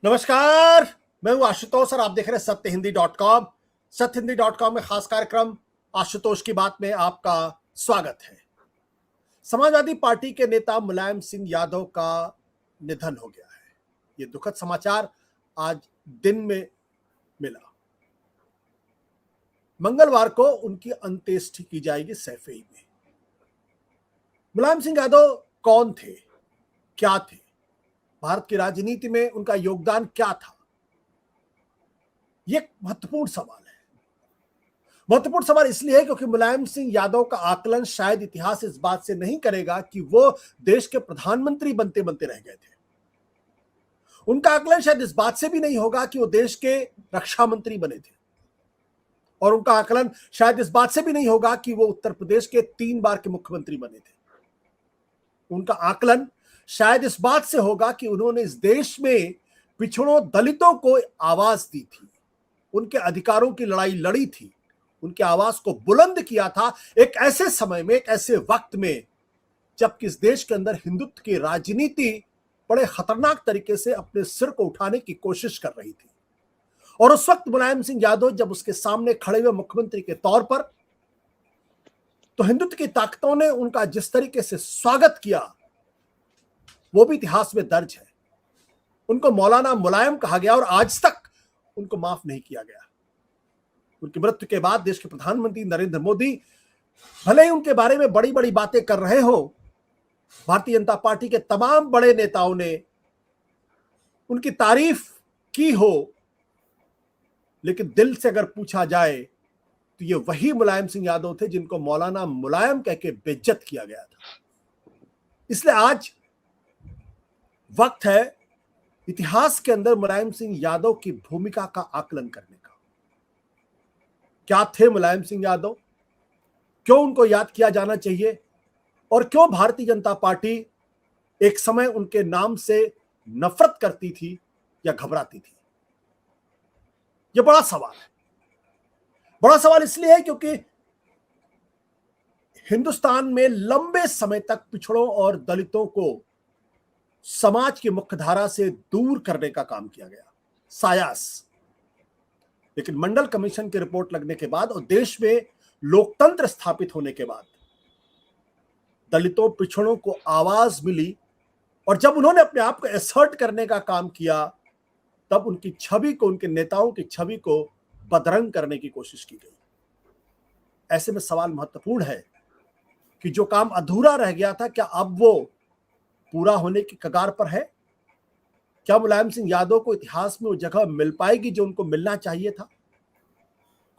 नमस्कार। मैं हूं आशुतोष और आप देख रहे हैं सत्यहिंदी.com। सत्यहिंदी.com में खास कार्यक्रम आशुतोष की बात में आपका स्वागत है। समाजवादी पार्टी के नेता मुलायम सिंह यादव का निधन हो गया है। ये दुखद समाचार आज दिन में मिला। मंगलवार को उनकी अंत्येष्टि की जाएगी सैफई में। मुलायम सिंह यादव कौन थे, क्या थे, भारत की राजनीति में उनका योगदान क्या था, यह महत्वपूर्ण सवाल है। महत्वपूर्ण सवाल इसलिए है क्योंकि मुलायम सिंह यादव का आकलन शायद इतिहास इस बात से नहीं करेगा कि वो देश के प्रधानमंत्री बनते बनते रह गए थे। उनका आकलन शायद इस बात से भी नहीं होगा कि वो देश के रक्षा मंत्री बने थे, और उनका आकलन शायद इस बात से भी नहीं होगा कि वो उत्तर प्रदेश के 3 बार के मुख्यमंत्री बने थे। उनका आकलन शायद इस बात से होगा कि उन्होंने इस देश में पिछड़ों दलितों को आवाज दी थी, उनके अधिकारों की लड़ाई लड़ी थी, उनके आवाज को बुलंद किया था एक ऐसे समय में, एक ऐसे वक्त में जबकि इस देश के अंदर हिंदुत्व की राजनीति बड़े खतरनाक तरीके से अपने सिर को उठाने की कोशिश कर रही थी। और उस वक्त मुलायम सिंह यादव जब उसके सामने खड़े हुए मुख्यमंत्री के तौर पर, तो हिंदुत्व की ताकतों ने उनका जिस तरीके से स्वागत किया वो भी इतिहास में दर्ज है। उनको मौलाना मुलायम कहा गया और आज तक उनको माफ नहीं किया गया। उनकी मृत्यु के बाद देश के प्रधानमंत्री नरेंद्र मोदी भले ही उनके बारे में बड़ी बड़ी बातें कर रहे हो, भारतीय जनता पार्टी के तमाम बड़े नेताओं ने उनकी तारीफ की हो, लेकिन दिल से अगर पूछा जाए तो ये वही मुलायम सिंह यादव थे जिनको मौलाना मुलायम कह के बेइज्जत किया गया था। इसलिए आज वक्त है इतिहास के अंदर मुलायम सिंह यादव की भूमिका का आकलन करने का। क्या थे मुलायम सिंह यादव, क्यों उनको याद किया जाना चाहिए, और क्यों भारतीय जनता पार्टी एक समय उनके नाम से नफरत करती थी या घबराती थी। यह बड़ा सवाल है। बड़ा सवाल इसलिए है क्योंकि हिंदुस्तान में लंबे समय तक पिछड़ों और दलितों को समाज की मुख्यधारा से दूर करने का काम किया गया, सायास। लेकिन मंडल कमीशन की रिपोर्ट लगने के बाद और देश में लोकतंत्र स्थापित होने के बाद दलितों, पिछड़ों को आवाज मिली, और जब उन्होंने अपने आप को एसर्ट करने का काम किया तब उनकी छवि को, उनके नेताओं की छवि को बदरंग करने की कोशिश की गई। ऐसे में सवाल महत्वपूर्ण है कि जो काम अधूरा रह गया था, क्या अब वो पूरा होने की कगार पर है? क्या मुलायम सिंह यादव को इतिहास में वो जगह मिल पाएगी जो उनको मिलना चाहिए था?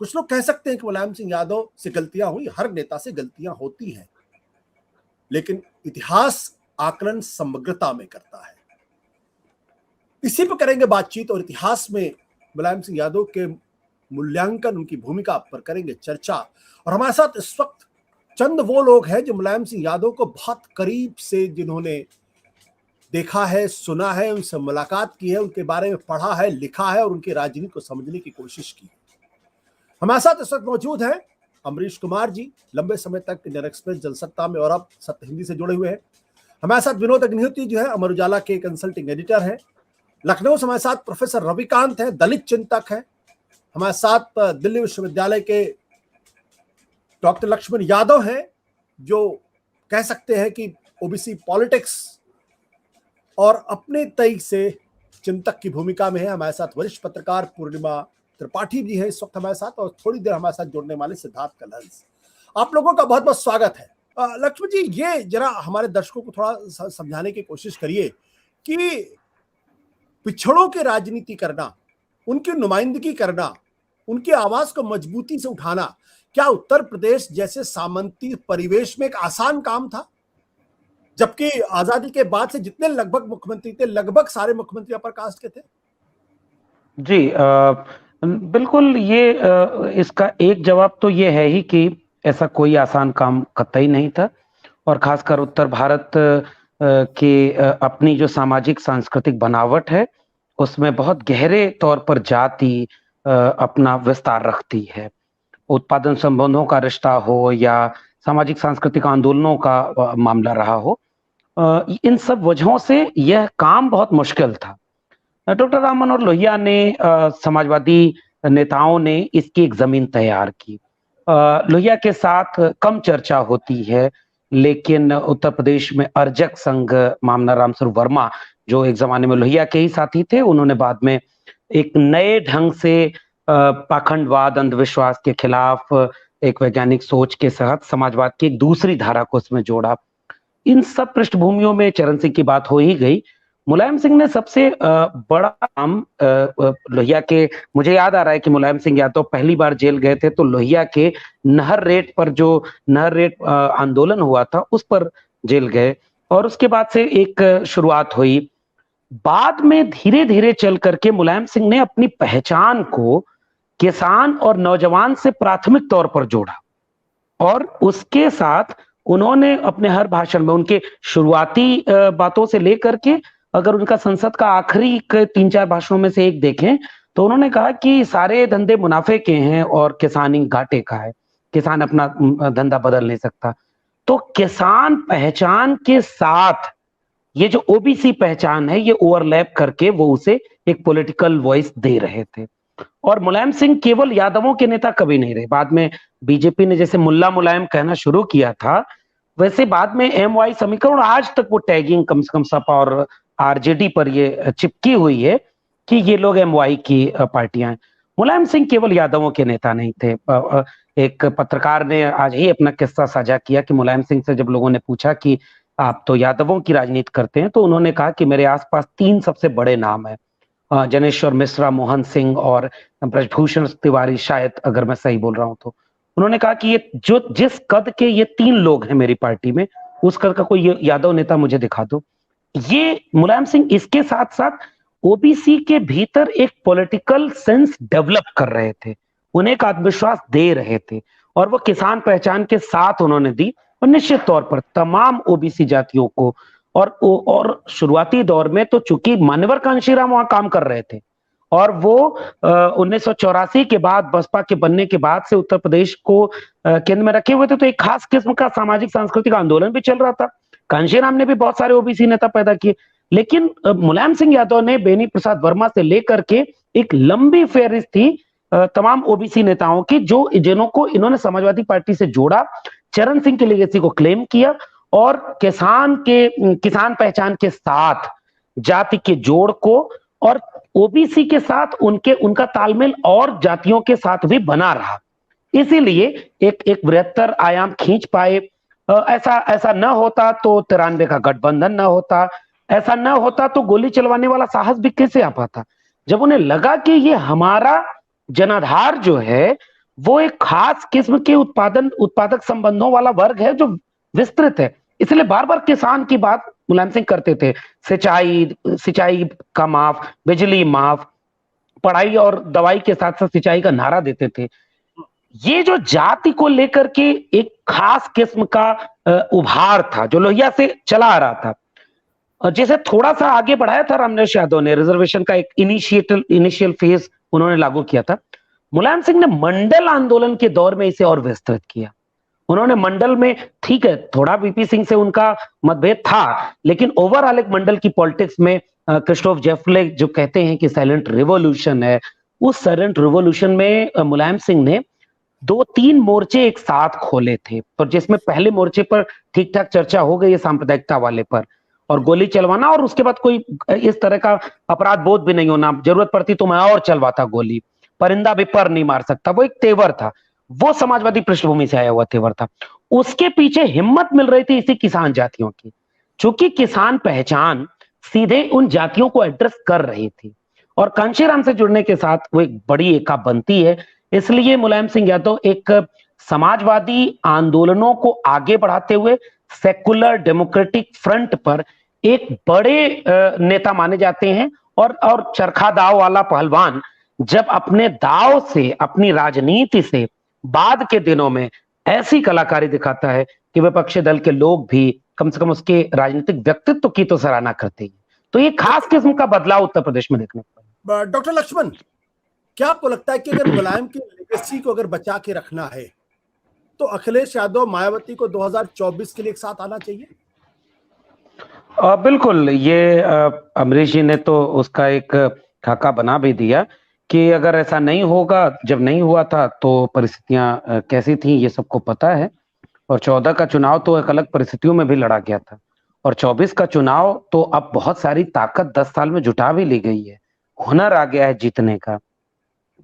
कुछ लोग कह सकते हैं कि मुलायम सिंह यादव से गलतियां हुई, हर नेता से गलतियां होती हैं, लेकिन इतिहास आकलन समग्रता में करता है। इसी पर करेंगे बातचीत और इतिहास में मुलायम सिंह यादव के मूल्यांकन, उनकी भूमिका पर करेंगे चर्चा। और हमारे साथ इस वक्त चंद वो लोग हैं जो मुलायम सिंह यादव को बहुत करीब से, जिन्होंने देखा है, सुना है, उनसे मुलाकात की है, उनके बारे में पढ़ा है, लिखा है और उनकी राजनीति को समझने की कोशिश की। हमारे साथ इस वक्त मौजूद हैं अमरीश कुमार जी, लंबे समय तक इंडियन एक्सप्रेस, जनसत्ता में और अब सत्य हिंदी से जुड़े हुए हैं। हमारे साथ विनोद अग्निहोत्री जो है, अमर उजाला के कंसल्टिंग एडिटर हैं। लखनऊ से हमारे साथ प्रोफेसर रविकांत हैं, दलित चिंतक हैं। हमारे साथ दिल्ली विश्वविद्यालय के डॉक्टर लक्ष्मण यादव हैं, जो कह सकते हैं कि ओबीसी पॉलिटिक्स और अपने तय से चिंतक की भूमिका में है। हमारे साथ वरिष्ठ पत्रकार पूर्णिमा त्रिपाठी भी है इस वक्त हमारे साथ, और थोड़ी देर हमारे साथ जुड़ने वाले सिद्धार्थ कलहंस। आप लोगों का बहुत बहुत स्वागत है। लक्ष्मण जी, ये जरा हमारे दर्शकों को थोड़ा समझाने की कोशिश करिए कि पिछड़ों की राजनीति करना, उनकी नुमाइंदगी करना, उनकी आवाज को मजबूती से उठाना, क्या उत्तर प्रदेश जैसे सामंती परिवेश में एक आसान काम था? जबकि आजादी के बाद से जितने लगभग मुख्यमंत्री थे, लगभग सारे मुख्यमंत्री अपर कास्ट के थे। जी, बिल्कुल। इसका एक जवाब तो ये है ही कि ऐसा कोई आसान काम कतई नहीं था, और खासकर उत्तर भारत के अपनी जो सामाजिक सांस्कृतिक बनावट है उसमें बहुत गहरे तौर पर जाति अपना विस्तार रखती है। उत्पादन संबंधों का रिश्ता हो या सामाजिक सांस्कृतिक आंदोलनों का मामला रहा हो, इन सब वजहों से यह काम बहुत मुश्किल था। डॉक्टर राम मनोहर लोहिया ने समाजवादी नेताओं ने इसकी एक जमीन तैयार की। लोहिया के साथ कम चर्चा होती है, लेकिन उत्तर प्रदेश में अर्जक संघ मामला राम स्वरूप वर्मा, जो एक जमाने में लोहिया के ही साथी थे, उन्होंने बाद में एक नए ढंग से पाखंडवाद, अंधविश्वास के खिलाफ एक वैज्ञानिक सोच के साथ समाजवाद की एक दूसरी धारा को उसमें जोड़ा। इन सब पृष्ठभूमियों में चरण सिंह की बात हो ही गई। मुलायम सिंह ने सबसे बड़ा काम लोहिया के, मुझे याद आ रहा है कि मुलायम सिंह यादव पहली बार जेल गए थे तो लोहिया के नहर रेट पर, जो नहर रेट आंदोलन हुआ था, उस पर जेल गए और उसके बाद से एक शुरुआत हुई। बाद में धीरे धीरे चल करके मुलायम सिंह ने अपनी पहचान को किसान और नौजवान से प्राथमिक तौर पर जोड़ा और उसके साथ उन्होंने अपने हर भाषण में, उनके शुरुआती बातों से लेकर के, अगर उनका संसद का आखिरी 3-4 भाषणों में से एक देखें तो उन्होंने कहा कि सारे धंधे मुनाफे के हैं और किसानी घाटे का है, किसान अपना धंधा बदल नहीं सकता। तो किसान पहचान के साथ ये जो ओबीसी पहचान है, ये ओवरलैप करके वो उसे एक पॉलिटिकल वॉइस दे रहे थे। और मुलायम सिंह केवल यादवों के नेता कभी नहीं रहे। बाद में बीजेपी ने जैसे मुल्ला मुलायम कहना शुरू किया था, वैसे बाद में एमवाई समीकरण, आज तक वो टैगिंग कम से कम सपा और आरजेडी पर ये चिपकी हुई है कि ये लोग एमवाई की पार्टियां हैं। मुलायम सिंह केवल यादवों के नेता नहीं थे। एक पत्रकार ने आज ही अपना किस्सा साझा किया कि मुलायम सिंह से जब लोगों ने पूछा कि आप तो यादवों की राजनीति करते हैं, तो उन्होंने कहा कि मेरे आसपास 3 सबसे बड़े नाम है, जनेश्वर मिश्रा, मोहन सिंह और ब्रजभूषण तिवारी, शायद, अगर मैं सही बोल रहा हूं तो। उन्होंने कहा कि ये जो जिस कद के ये 3 लोग हैं मेरी पार्टी में, उस कद का कोई यादव नेता मुझे दिखा दो। ये मुलायम सिंह इसके साथ साथ ओबीसी के भीतर एक पॉलिटिकल सेंस डेवलप कर रहे थे, उन्हें एक आत्मविश्वास दे रहे थे और वो किसान पहचान के साथ उन्होंने दी। और निश्चित तौर पर तमाम ओबीसी जातियों को, और शुरुआती दौर में तो चूंकि मान्यवर कांशीराम वहां काम कर रहे थे और वो 1984 के बाद, बसपा के बनने के बाद से उत्तर प्रदेश को केंद्र में रखे हुए थे, तो एक खास किस्म का सामाजिक सांस्कृतिक आंदोलन भी चल रहा था। कांशीराम ने भी बहुत सारे ओबीसी नेता पैदा किए, लेकिन मुलायम सिंह यादव ने बेनी प्रसाद वर्मा से लेकर के एक लंबी फेहरिस्त थी तमाम ओबीसी नेताओं की, जिन्हों को इन्होंने समाजवादी पार्टी से जोड़ा, चरण सिंह की लेगेसी को क्लेम किया और किसान पहचान के साथ जाति के जोड़ को और ओबीसी के साथ उनका तालमेल और जातियों के साथ भी बना रहा। इसीलिए एक बृहत्तर आयाम खींच पाए। ऐसा न होता तो 93 का गठबंधन न होता, ऐसा न होता तो गोली चलवाने वाला साहस भी कैसे आ पाता। जब उन्हें लगा कि ये हमारा जनाधार जो है वो एक खास किस्म के उत्पादक संबंधों वाला वर्ग है जो विस्तृत है, इसलिए बार बार किसान की बात मुलायम सिंह करते थे। सिंचाई का माफ, बिजली माफ, पढ़ाई और दवाई के साथ साथ सिंचाई का नारा देते थे। ये जो जाति को लेकर के एक खास किस्म का उभार था जो लोहिया से चला आ रहा था, और जैसे थोड़ा सा आगे बढ़ाया था रामनिवास यादव ने, रिजर्वेशन का एक इनिशियल फेज उन्होंने लागू किया था। मुलायम सिंह ने मंडल आंदोलन के दौर में इसे और विस्तृत किया। उन्होंने मंडल में, ठीक है, थोड़ा वीपी सिंह से उनका मतभेद था, लेकिन ओवरऑल एक मंडल की पॉलिटिक्स में क्रिस्टोफ जेफले जो कहते हैं कि साइलेंट रिवॉल्यूशन है, उस साइलेंट रिवॉल्यूशन में मुलायम सिंह ने 2-3 मोर्चे एक साथ खोले थे, पर जिसमें पहले मोर्चे पर ठीक ठाक चर्चा हो गई है सांप्रदायिकता वाले पर, और गोली चलवाना, और उसके बाद कोई इस तरह का अपराध बोध भी नहीं होना, जरूरत पड़ती तो मैं और चलवाता गोली, परिंदा भी पर नहीं मार सकता, वो एक तेवर था, वो समाजवादी पृष्ठभूमि से आया हुआ तेवर था। उसके पीछे हिम्मत मिल रही थी इसी किसान जातियों की, चूंकि किसान पहचान सीधे उन जातियों को एड्रेस कर रही थी और कांशीराम से जुड़ने के साथ वो एक बड़ी एका बनती है। इसलिए मुलायम सिंह यादव एक समाजवादी आंदोलनों को आगे बढ़ाते हुए सेकुलर डेमोक्रेटिक फ्रंट पर एक बड़े नेता माने जाते हैं, और चरखा दाव वाला पहलवान जब अपने दाव से, अपनी राजनीति से बाद के दिनों में ऐसी कलाकारी दिखाता है कि विपक्षी दल के लोग भी कम से कम उसके राजनीतिक व्यक्तित्व की तो सराहना करते हैं। तो ये खास किस्म का बदलाव उत्तर प्रदेश में देखने को मिला। डॉक्टर लक्ष्मण, क्या आपको लगता है कि अगर मुलायम की लेगेसी को अगर बचा के रखना है तो अखिलेश यादव, मायावती को 2024 के लिए एक साथ आना चाहिए? बिल्कुल, ये अमरीश जी ने तो उसका एक खाका बना भी दिया कि अगर ऐसा नहीं होगा, जब नहीं हुआ था तो परिस्थितियां कैसी थी ये सबको पता है। और 14 का चुनाव तो एक अलग परिस्थितियों में भी लड़ा गया था, और 24 का चुनाव तो अब बहुत सारी ताकत 10 साल में जुटा भी ली गई है, हुनर आ गया है जीतने का।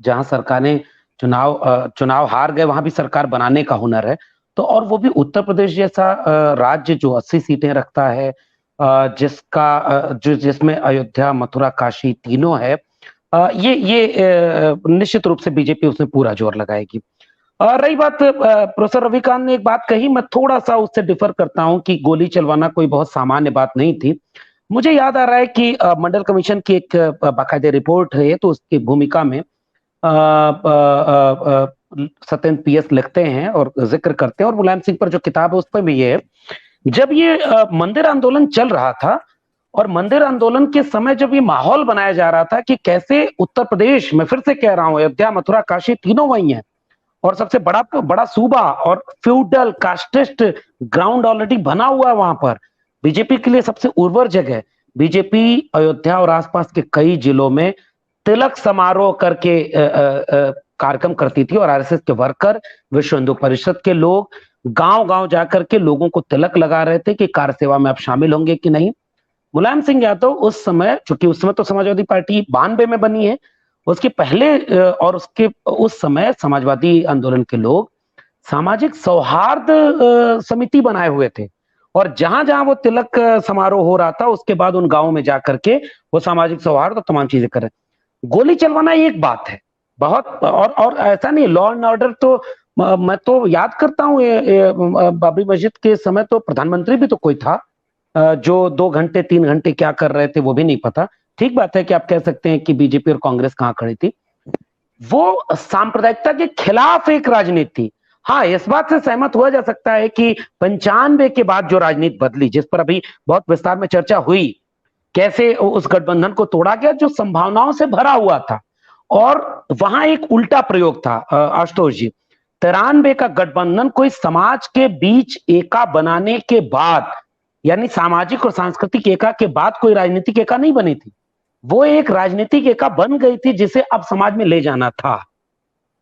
जहां सरकार ने चुनाव हार गए, वहां भी सरकार बनाने का हुनर है। तो और वो भी उत्तर प्रदेश जैसा राज्य जो 80 सीटें रखता है, जिसमें अयोध्या, मथुरा, काशी तीनों है। ये निश्चित रूप से बीजेपी उसमें पूरा जोर लगाएगी। रही बात, प्रोफेसर रविकांत ने एक बात कही, मैं थोड़ा सा उससे डिफर करता हूं कि गोली चलवाना कोई बहुत सामान्य बात नहीं थी। मुझे याद आ रहा है कि मंडल कमीशन की एक बाकायदे रिपोर्ट है, तो उसकी भूमिका में सत्येंद्र पीएस लिखते हैं और जिक्र करते हैं, और मुलायम सिंह पर जो किताब है उस पर भी ये है। जब ये मंदिर आंदोलन चल रहा था, और मंदिर आंदोलन के समय जब ये माहौल बनाया जा रहा था कि कैसे उत्तर प्रदेश, मैं फिर से कह रहा हूं, अयोध्या, मथुरा, काशी तीनों वही हैं, और सबसे बड़ा सूबा और फ्यूडल कास्टिस्ट ग्राउंड ऑलरेडी बना हुआ है वहां पर, बीजेपी के लिए सबसे उर्वर जगह। बीजेपी अयोध्या और आसपास के कई जिलों में तिलक समारोह करके कार्यक्रम करती थी, और आरएसएस के वर्कर, विश्व हिंदू परिषद के लोग गांव गांव जाकर के लोगों को तिलक लगा रहे थे कि कार सेवा में आप शामिल होंगे कि नहीं। मुलायम सिंह यादव उस समय, चूंकि उस समय तो समाजवादी पार्टी 92 में बनी है, उसके पहले और उसके उस समय समाजवादी आंदोलन के लोग सामाजिक सौहार्द समिति बनाए हुए थे, और जहां जहां वो तिलक समारोह हो रहा था उसके बाद उन गांवों में जाकर के वो सामाजिक सौहार्द और तमाम चीजें कर रहे। गोली चलवाना एक बात है बहुत, और ऐसा नहीं, लॉ एंड ऑर्डर तो मैं तो याद करता हूँ बाबरी मस्जिद के समय तो प्रधानमंत्री भी तो कोई था जो 2 घंटे 3 घंटे क्या कर रहे थे वो भी नहीं पता। ठीक बात है कि आप कह सकते हैं कि बीजेपी और कांग्रेस कहां खड़ी थी, वो सांप्रदायिकता के खिलाफ एक राजनीति थी। हाँ, इस बात से सहमत हुआ जा सकता है कि 95 के बाद जो राजनीति बदली, जिस पर अभी बहुत विस्तार में चर्चा हुई, कैसे उस गठबंधन को तोड़ा गया जो संभावनाओं से भरा हुआ था, और वहां एक उल्टा प्रयोग था आशुतोष जी। 93 का गठबंधन कोई समाज के बीच एका बनाने के बाद, यानी सामाजिक और सांस्कृतिक एका के बाद कोई राजनीतिक एका नहीं बनी थी, वो एक राजनीतिक एका बन गई थी जिसे अब समाज में ले जाना था।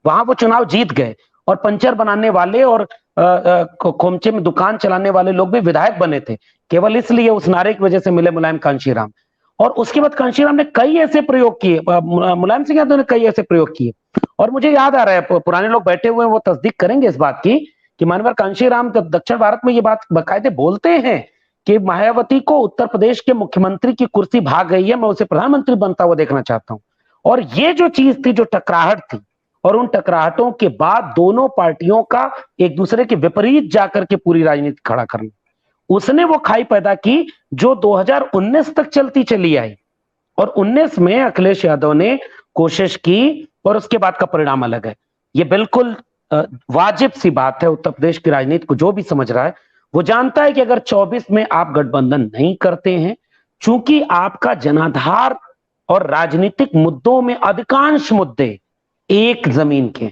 वहां वो चुनाव जीत गए, और पंचर बनाने वाले और खोमचे में दुकान चलाने वाले लोग भी विधायक बने थे, केवल इसलिए उस नारे की वजह से मिले मुलायम कांशीराम। और उसके बाद कांशीराम ने कई ऐसे प्रयोग किए, मुलायम सिंह यादव ने कई ऐसे प्रयोग किए, और मुझे याद आ रहा है, पुराने लोग बैठे हुए हैं वो तस्दीक करेंगे इस बात की कि मानवर कांशीराम दक्षिण भारत में ये बात बाकायदे बोलते हैं कि मायावती को उत्तर प्रदेश के मुख्यमंत्री की कुर्सी भाग गई है, मैं उसे प्रधानमंत्री बनता हुआ देखना चाहता हूं। और ये जो चीज थी, जो टकराहट थी, और उन टकराहटों के बाद दोनों पार्टियों का एक दूसरे के विपरीत जाकर के पूरी राजनीति खड़ा करना, उसने वो खाई पैदा की जो 2019 तक चलती चली आई। और 19 में अखिलेश यादव ने कोशिश की, और उसके बाद का परिणाम अलग है। ये बिल्कुल वाजिब सी बात है, उत्तर प्रदेश की राजनीति को जो भी समझ रहा है वो जानता है कि अगर 24 में आप गठबंधन नहीं करते हैं, चूंकि आपका जनाधार और राजनीतिक मुद्दों में अधिकांश मुद्दे एक जमीन के,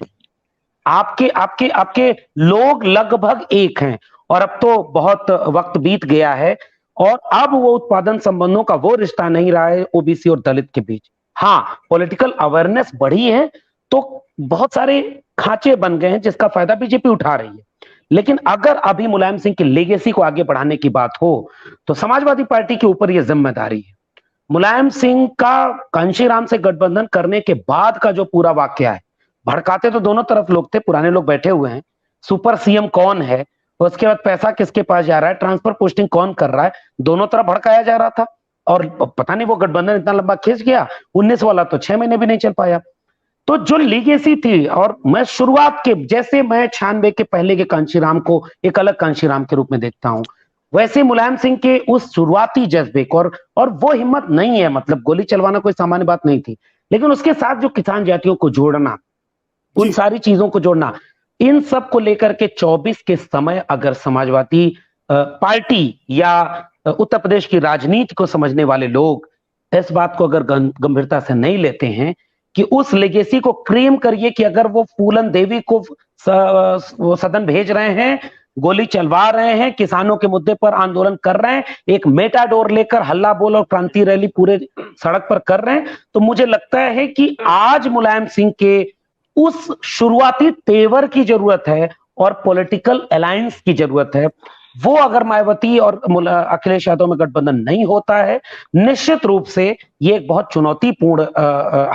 आपके आपके आपके लोग लगभग एक हैं, और अब तो बहुत वक्त बीत गया है, और अब वो उत्पादन संबंधों का वो रिश्ता नहीं रहा है ओबीसी और दलित के बीच। हाँ, पॉलिटिकल अवेयरनेस बढ़ी है, तो बहुत सारे खांचे बन गए हैं जिसका फायदा बीजेपी उठा रही है। लेकिन अगर अभी मुलायम सिंह की लेगेसी को आगे बढ़ाने की बात हो, तो समाजवादी पार्टी के ऊपर यह जिम्मेदारी है। मुलायम सिंह का कांशीराम से गठबंधन करने के बाद का जो पूरा वाक्य है, भड़काते तो दोनों तरफ लोग थे, पुराने लोग बैठे हुए हैं, सुपर सीएम कौन है, उसके बाद पैसा किसके पास जा रहा है, ट्रांसफर पोस्टिंग कौन कर रहा है, दोनों तरफ भड़काया जा रहा था। और पता नहीं वो गठबंधन इतना लंबा खींच गया, 19 वाला तो 6 महीने भी नहीं चल पाया। तो जो लीगेसी थी, और मैं शुरुआत के, जैसे मैं 96 के पहले के कांशीराम को एक अलग कांशीराम के रूप में देखता हूं, वैसे मुलायम सिंह के उस शुरुआती जज्बे को, और वो हिम्मत नहीं है, मतलब गोली चलवाना कोई सामान्य बात नहीं थी, लेकिन उसके साथ जो किसान जातियों को जोड़ना, उन सारी चीजों को जोड़ना, इन सब को लेकर के 24 के समय अगर समाजवादी पार्टी या उत्तर प्रदेश की राजनीति को समझने वाले लोग इस बात को अगर गंभीरता से नहीं लेते हैं कि उस लेगेसी को क्लेम करिए कि अगर वो फूलन देवी को सदन भेज रहे हैं गोली चलवा रहे हैं, किसानों के मुद्दे पर आंदोलन कर रहे हैं, एक मेटाडोर लेकर हल्ला बोल और क्रांति रैली पूरे सड़क पर कर रहे हैं, तो मुझे लगता है कि आज मुलायम सिंह के उस शुरुआती तेवर की जरूरत है और पॉलिटिकल अलायंस की जरूरत है। वो अगर मायावती और अखिलेश यादव में गठबंधन नहीं होता है, निश्चित रूप से ये एक बहुत चुनौतीपूर्ण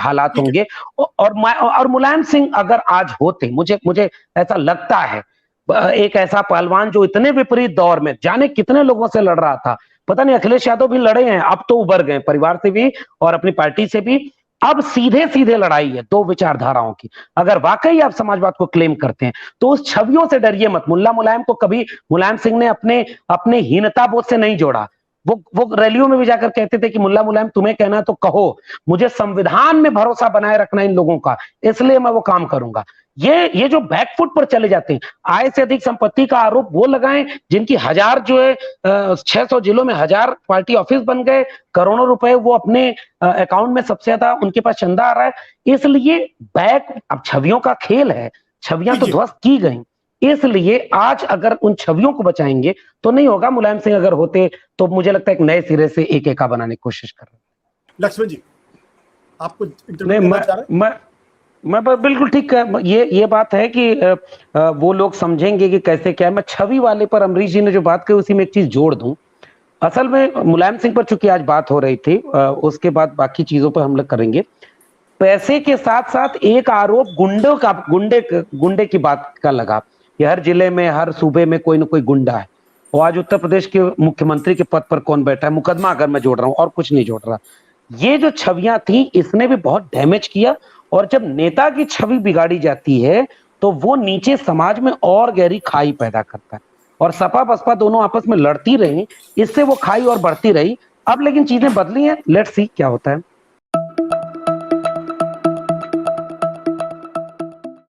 हालात होंगे। और मुलायम सिंह अगर आज होते, मुझे ऐसा लगता है, एक ऐसा पहलवान जो इतने विपरीत दौर में जाने कितने लोगों से लड़ रहा था, पता नहीं अखिलेश यादव भी लड़े हैं, अब तो उभर गए परिवार से भी और अपनी पार्टी से भी, अब सीधे सीधे लड़ाई है दो विचारधाराओं की। अगर वाकई आप समाजवाद को क्लेम करते हैं तो उस छवियों से डरिए मत। मुल्ला मुलायम को कभी मुलायम सिंह ने अपने हीनता बोध से नहीं जोड़ा। वो रैलियों में भी जाकर कहते थे कि मुल्ला मुलायम तुम्हें कहना तो कहो, मुझे संविधान में भरोसा बनाए रखना इन लोगों का, इसलिए मैं वो काम करूंगा। ये जो बैकफुट पर चले जाते हैं, आय से अधिक संपत्ति का आरोप वो लगाएं जिनकी 1000 जो है 600 जिलों में 1000 पार्टी ऑफिस बन गए, करोड़ों रुपए वो अपने अकाउंट में सबसे ज्यादा उनके पास चंदा आ रहा है। इसलिए अब छवियों का खेल है, छवियां तो ध्वस्त की गई, इसलिए आज अगर उन छवियों को बचाएंगे तो नहीं होगा। मुलायम सिंह अगर होते तो मुझे लगता है एक नए सिरे से एक एका बनाने की कोशिश कर रहे हैं। लक्ष्मण जी, आपको मैं बिल्कुल ठीक है, ये बात है कि वो लोग समझेंगे कि कैसे क्या है। मैं छवि वाले पर अमरीश जी ने जो बात कही उसी में एक चीज जोड़ दूं। असल में मुलायम सिंह पर चूंकि आज बात हो रही थी, उसके बाद बाकी चीजों पर हम लोग करेंगे। पैसे के साथ साथ एक आरोप गुंडे की बात का लगा। ये हर जिले में हर सूबे में कोई ना कोई गुंडा है, और आज उत्तर प्रदेश के मुख्यमंत्री के पद पर कौन बैठा है, मुकदमा अगर मैं जोड़ रहा हूं और कुछ नहीं जोड़ रहा। ये जो छवियां थी इसने भी बहुत डैमेज किया, और जब नेता की छवि बिगाड़ी जाती है तो वो नीचे समाज में और गहरी खाई पैदा करता है। और सपा बसपा दोनों आपस में लड़ती रही, इससे वो खाई और बढ़ती रही। अब लेकिन चीजें बदली हैं, लेट्स सी क्या होता है।